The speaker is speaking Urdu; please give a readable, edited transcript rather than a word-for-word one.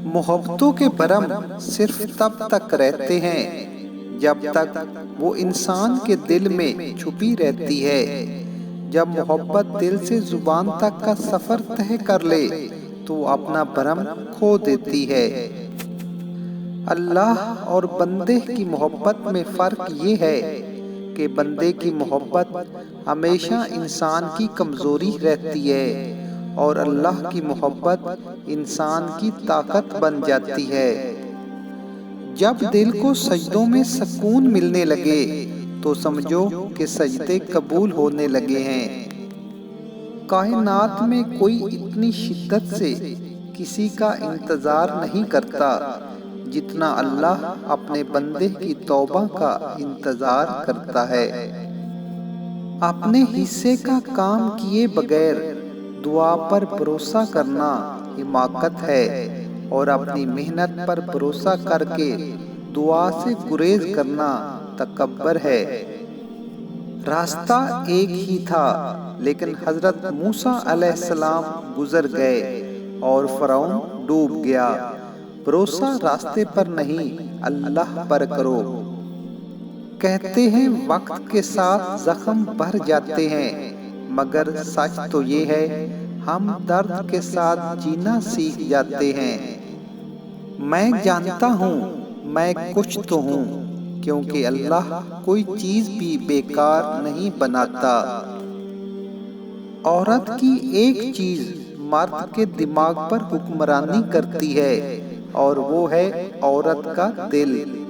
محبتوں کے برم صرف تب تک رہتے ہیں جب تک وہ انسان کے دل میں چھپی رہتی ہے۔ جب محبت دل سے زبان تک کا سفر طے کر لے تو وہ اپنا برم کھو دیتی ہے۔ اللہ اور بندے کی محبت میں فرق یہ ہے کہ بندے کی محبت ہمیشہ انسان کی کمزوری رہتی ہے اور اللہ کی محبت انسان کی طاقت بن جاتی ہے۔ جب دل کو سجدوں میں سکون ملنے لگے تو سمجھو کہ سجدے قبول ہونے لگے ہیں۔ کائنات میں کوئی اتنی شدت سے کسی کا انتظار نہیں کرتا جتنا اللہ اپنے بندے کی توبہ کا انتظار کرتا ہے۔ اپنے حصے کا کام کیے بغیر دعا پر بھروسہ کرنا حماقت ہے اور اپنی محنت پر بھروسہ کر کے دعا سے گریز کرنا تکبر ہے۔ راستہ ایک ہی تھا لیکن حضرت موسیٰ علیہ السلام گزر گئے اور فرعون ڈوب گیا۔ بھروسہ راستے پر نہیں اللہ پر کرو۔ کہتے ہیں وقت کے ساتھ زخم بھر جاتے ہیں مگر سچ تو یہ ہے ہم درد کے ساتھ جینا سیکھ جاتے ہیں۔ میں جانتا ہوں میں کچھ تو ہوں کیونکہ اللہ کوئی چیز بھی بیکار نہیں بناتا۔ عورت کی ایک چیز مرد کے دماغ پر حکمرانی کرتی ہے اور وہ ہے عورت کا دل۔